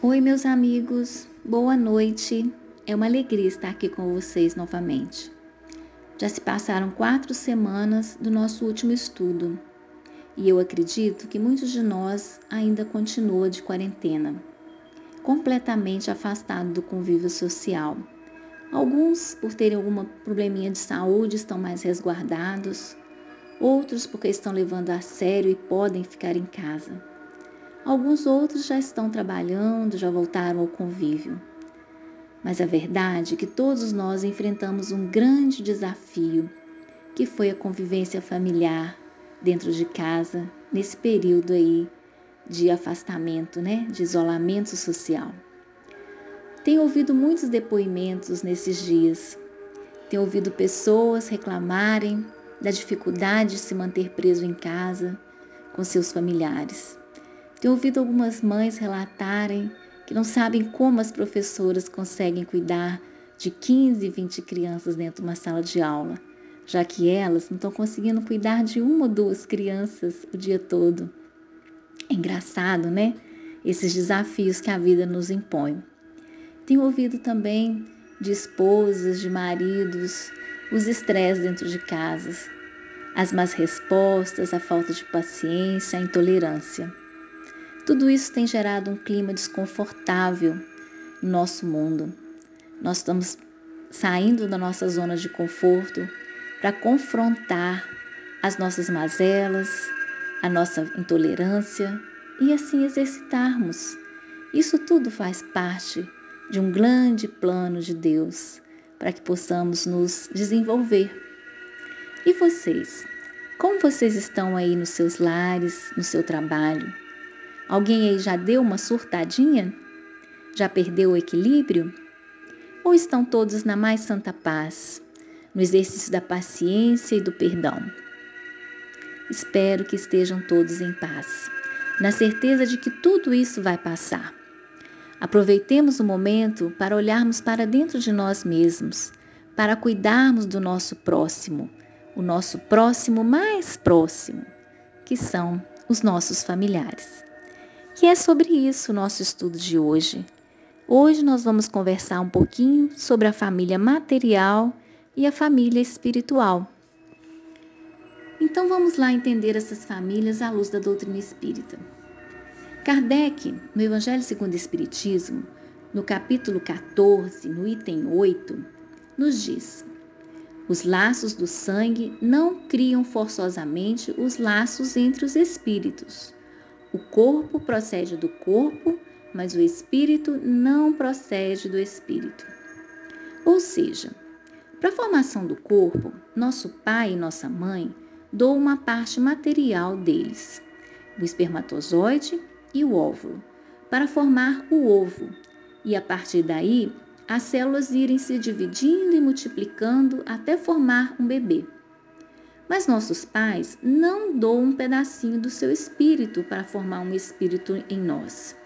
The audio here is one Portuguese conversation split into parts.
Oi, meus amigos, boa noite. É uma alegria estar aqui com vocês novamente. Já se passaram 4 semanas do nosso último estudo e eu acredito que muitos de nós ainda continuam de quarentena, completamente afastados do convívio social. Alguns, por terem algum probleminha de saúde, estão mais resguardados, outros porque estão levando a sério e podem ficar em casa. Alguns outros já estão trabalhando, já voltaram ao convívio. Mas a verdade é que todos nós enfrentamos um grande desafio, que foi a convivência familiar dentro de casa, nesse período aí de afastamento, de isolamento social. Tenho ouvido muitos depoimentos nesses dias. Tenho ouvido pessoas reclamarem da dificuldade de se manter preso em casa com seus familiares. Tenho ouvido algumas mães relatarem que não sabem como as professoras conseguem cuidar de 15, 20 crianças dentro de uma sala de aula, já que elas não estão conseguindo cuidar de 1 ou 2 crianças o dia todo. É engraçado, Esses desafios que a vida nos impõe. Tenho ouvido também de esposas, de maridos, os estresses dentro de casas, as más respostas, a falta de paciência, a intolerância. Tudo isso tem gerado um clima desconfortável no nosso mundo. Nós estamos saindo da nossa zona de conforto para confrontar as nossas mazelas, a nossa intolerância e assim exercitarmos. Isso tudo faz parte de um grande plano de Deus para que possamos nos desenvolver. E vocês? Como vocês estão aí nos seus lares, no seu trabalho? Alguém aí já deu uma surtadinha? Já perdeu o equilíbrio? Ou estão todos na mais santa paz, no exercício da paciência e do perdão? Espero que estejam todos em paz, na certeza de que tudo isso vai passar. Aproveitemos o momento para olharmos para dentro de nós mesmos, para cuidarmos do nosso próximo, o nosso próximo mais próximo, que são os nossos familiares. E é sobre isso o nosso estudo de hoje. Hoje nós vamos conversar um pouquinho sobre a família material e a família espiritual. Então vamos lá entender essas famílias à luz da doutrina espírita. Kardec, no Evangelho segundo o Espiritismo, no capítulo 14, no item 8, nos diz: os laços do sangue não criam forçosamente os laços entre os espíritos. O corpo procede do corpo, mas o espírito não procede do espírito. Ou seja, para a formação do corpo, nosso pai e nossa mãe doam uma parte material deles, o espermatozoide e o óvulo, para formar o ovo, e a partir daí as células irem se dividindo e multiplicando até formar um bebê. Mas nossos pais não doam um pedacinho do seu espírito para formar um espírito em nós.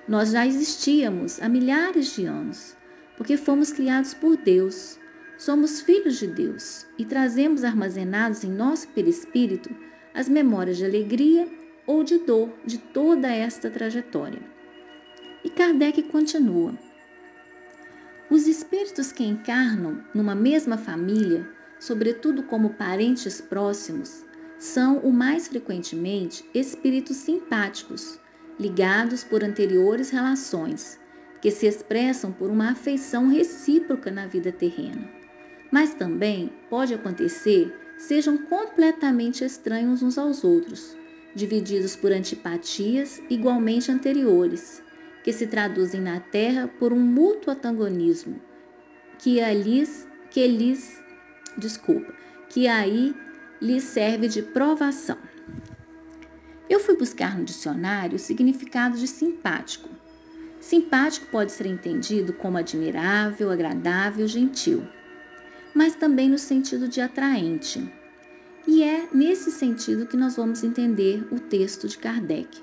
Nós já existíamos há milhares de anos, porque fomos criados por Deus. Somos filhos de Deus e trazemos armazenados em nosso perispírito as memórias de alegria ou de dor de toda esta trajetória. E Kardec continua: os espíritos que encarnam numa mesma família, sobretudo como parentes próximos, são o mais frequentemente espíritos simpáticos, ligados por anteriores relações, que se expressam por uma afeição recíproca na vida terrena. Mas também pode acontecer sejam completamente estranhos uns aos outros, divididos por antipatias igualmente anteriores, que se traduzem na Terra por um mútuo antagonismo, que aí lhes serve de provação. Eu fui buscar no dicionário o significado de simpático. Simpático pode ser entendido como admirável, agradável, gentil, mas também no sentido de atraente. E é nesse sentido que nós vamos entender o texto de Kardec.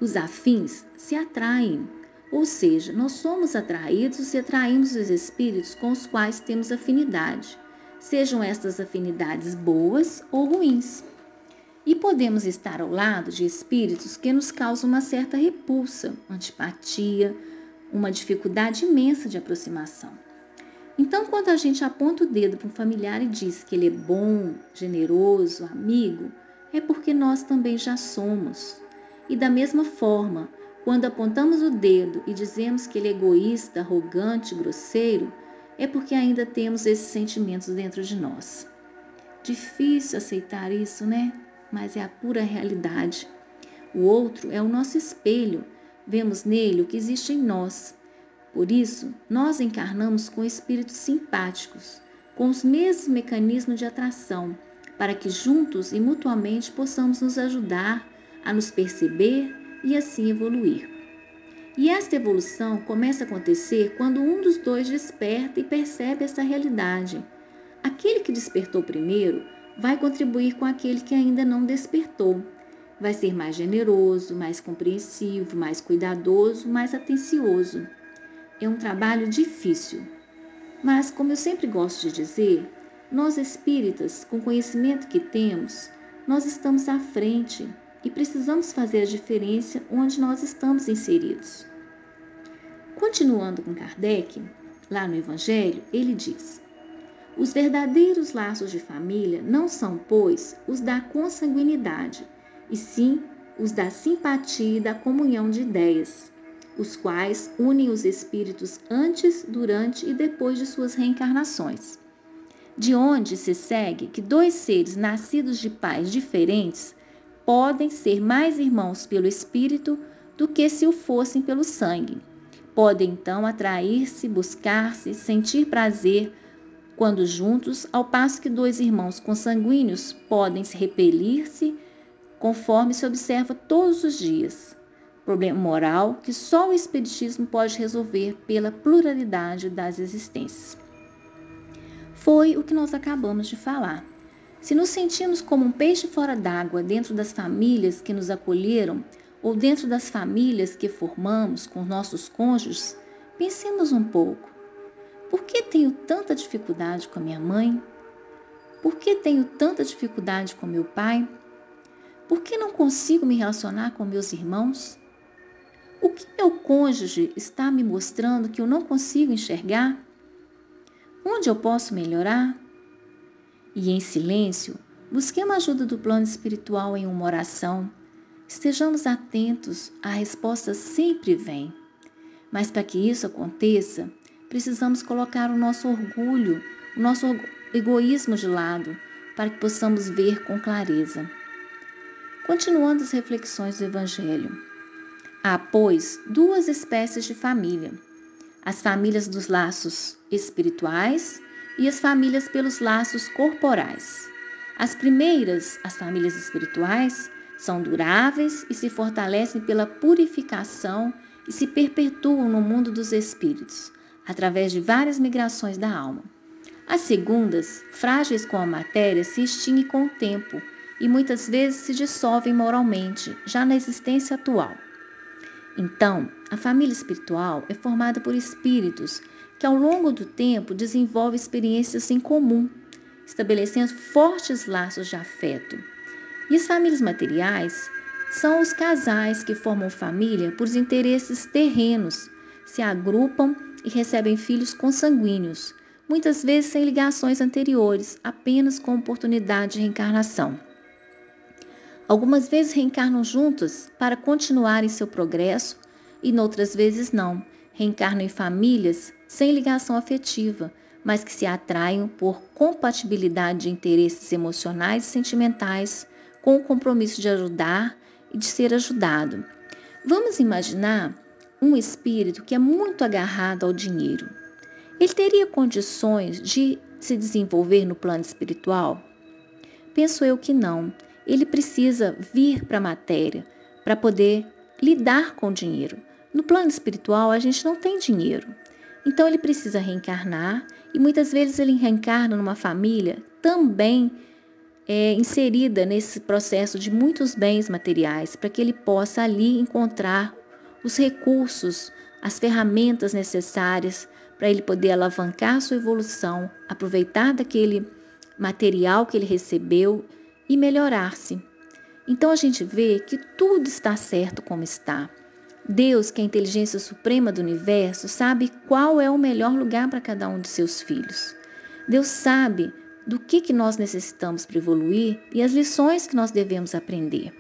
Os afins se atraem, ou seja, nós somos atraídos e atraímos os espíritos com os quais temos afinidade, sejam estas afinidades boas ou ruins. E podemos estar ao lado de espíritos que nos causam uma certa repulsa, antipatia, uma dificuldade imensa de aproximação. Então, quando a gente aponta o dedo para um familiar e diz que ele é bom, generoso, amigo, é porque nós também já somos. E da mesma forma, quando apontamos o dedo e dizemos que ele é egoísta, arrogante, grosseiro, é porque ainda temos esses sentimentos dentro de nós. Difícil aceitar isso, né? Mas é a pura realidade. O outro é o nosso espelho, vemos nele o que existe em nós. Por isso, nós encarnamos com espíritos simpáticos, com os mesmos mecanismos de atração, para que juntos e mutuamente possamos nos ajudar a nos perceber e assim evoluir. E esta evolução começa a acontecer quando um dos dois desperta e percebe essa realidade. Aquele que despertou primeiro vai contribuir com aquele que ainda não despertou. Vai ser mais generoso, mais compreensivo, mais cuidadoso, mais atencioso. É um trabalho difícil, mas, como eu sempre gosto de dizer, nós espíritas, com o conhecimento que temos, nós estamos à frente e precisamos fazer a diferença onde nós estamos inseridos. Continuando com Kardec, lá no Evangelho, ele diz: os verdadeiros laços de família não são, pois, os da consanguinidade, e sim os da simpatia e da comunhão de ideias, os quais unem os espíritos antes, durante e depois de suas reencarnações. De onde se segue que dois seres nascidos de pais diferentes podem ser mais irmãos pelo espírito do que se o fossem pelo sangue. Podem então atrair-se, buscar-se, sentir prazer quando juntos, ao passo que dois irmãos consanguíneos podem se repelir-se, conforme se observa todos os dias. Problema moral que só o Espiritismo pode resolver pela pluralidade das existências. Foi o que nós acabamos de falar. Se nos sentimos como um peixe fora d'água dentro das famílias que nos acolheram ou dentro das famílias que formamos com nossos cônjuges, pensemos um pouco. Por que tenho tanta dificuldade com a minha mãe? Por que tenho tanta dificuldade com meu pai? Por que não consigo me relacionar com meus irmãos? O que meu cônjuge está me mostrando que eu não consigo enxergar? Onde eu posso melhorar? E em silêncio, busquemos a ajuda do plano espiritual em uma oração. Estejamos atentos, a resposta sempre vem. Mas para que isso aconteça, precisamos colocar o nosso orgulho, o nosso egoísmo de lado, para que possamos ver com clareza. Continuando as reflexões do Evangelho. Há, pois, duas espécies de família: as famílias dos laços espirituais e as famílias pelos laços corporais. As primeiras, as famílias espirituais, são duráveis e se fortalecem pela purificação e se perpetuam no mundo dos espíritos, através de várias migrações da alma. As segundas, frágeis com a matéria, se extinguem com o tempo e muitas vezes se dissolvem moralmente, já na existência atual. Então, a família espiritual é formada por espíritos que ao longo do tempo desenvolvem experiências em comum, estabelecendo fortes laços de afeto. E as famílias materiais são os casais que formam família por interesses terrenos, se agrupam e recebem filhos consanguíneos, muitas vezes sem ligações anteriores, apenas com oportunidade de reencarnação. Algumas vezes reencarnam juntas para continuarem seu progresso e noutras vezes não, reencarnam em famílias sem ligação afetiva, mas que se atraem por compatibilidade de interesses emocionais e sentimentais, com o compromisso de ajudar e de ser ajudado. Vamos imaginar um espírito que é muito agarrado ao dinheiro. Ele teria condições de se desenvolver no plano espiritual? Penso eu que não. Ele precisa vir para a matéria para poder lidar com o dinheiro. No plano espiritual, a gente não tem dinheiro. Então, ele precisa reencarnar e muitas vezes ele reencarna numa família também inserida nesse processo de muitos bens materiais, para que ele possa ali encontrar os recursos, as ferramentas necessárias para ele poder alavancar sua evolução, aproveitar daquele material que ele recebeu e melhorar-se. Então a gente vê que tudo está certo como está. Deus, que é a inteligência suprema do universo, sabe qual é o melhor lugar para cada um de seus filhos. Deus sabe do que nós necessitamos para evoluir e as lições que nós devemos aprender.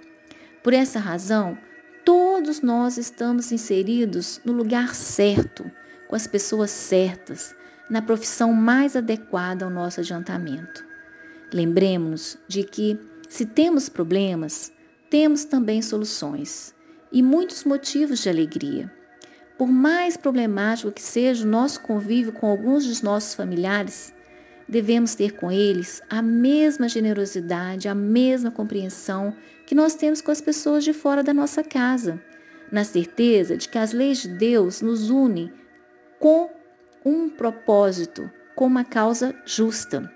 Por essa razão, todos nós estamos inseridos no lugar certo, com as pessoas certas, na profissão mais adequada ao nosso adiantamento. Lembremos-nos de que, se temos problemas, temos também soluções e muitos motivos de alegria. Por mais problemático que seja o nosso convívio com alguns dos nossos familiares, devemos ter com eles a mesma generosidade, a mesma compreensão que nós temos com as pessoas de fora da nossa casa, na certeza de que as leis de Deus nos unem com um propósito, com uma causa justa.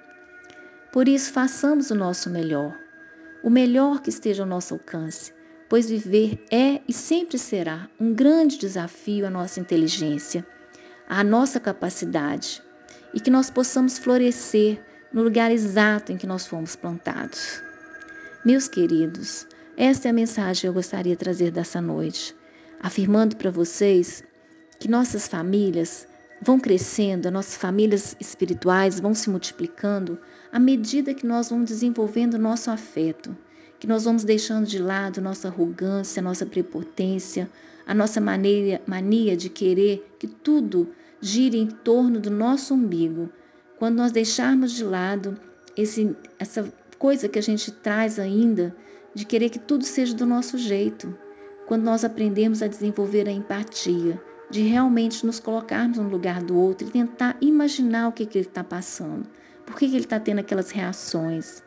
Por isso, façamos o nosso melhor, o melhor que esteja ao nosso alcance, pois viver é e sempre será um grande desafio à nossa inteligência, à nossa capacidade, e que nós possamos florescer no lugar exato em que nós fomos plantados. Meus queridos, esta é a mensagem que eu gostaria de trazer dessa noite, afirmando para vocês que nossas famílias vão crescendo, as nossas famílias espirituais vão se multiplicando à medida que nós vamos desenvolvendo o nosso afeto, que nós vamos deixando de lado nossa arrogância, nossa prepotência, a nossa mania de querer que tudo gire em torno do nosso umbigo. Quando nós deixarmos de lado essa coisa que a gente traz ainda, de querer que tudo seja do nosso jeito, quando nós aprendemos a desenvolver a empatia, de realmente nos colocarmos no lugar do outro e tentar imaginar o que ele está passando, por que ele está tendo aquelas reações,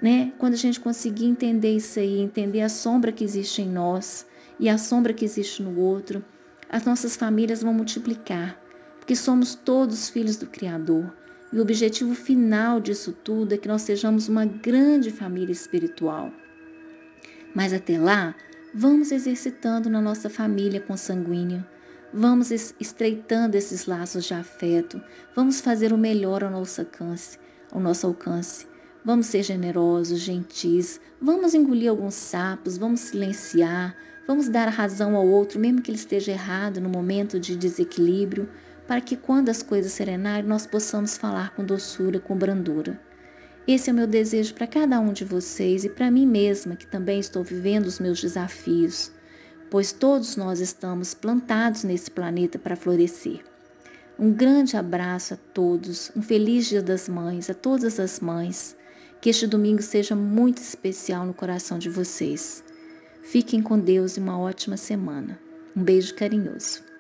né? Quando a gente conseguir entender isso aí, entender a sombra que existe em nós e a sombra que existe no outro, as nossas famílias vão multiplicar, porque somos todos filhos do Criador. E o objetivo final disso tudo é que nós sejamos uma grande família espiritual. Mas até lá, vamos exercitando na nossa família consanguínea, vamos estreitando esses laços de afeto, vamos fazer o melhor ao nosso alcance. Vamos ser generosos, gentis, vamos engolir alguns sapos, vamos silenciar, vamos dar razão ao outro, mesmo que ele esteja errado no momento de desequilíbrio, para que quando as coisas serenarem, nós possamos falar com doçura, com brandura. Esse é o meu desejo para cada um de vocês e para mim mesma, que também estou vivendo os meus desafios, pois todos nós estamos plantados nesse planeta para florescer. Um grande abraço a todos, um feliz Dia das Mães, a todas as mães, que este domingo seja muito especial no coração de vocês. Fiquem com Deus e uma ótima semana. Um beijo carinhoso.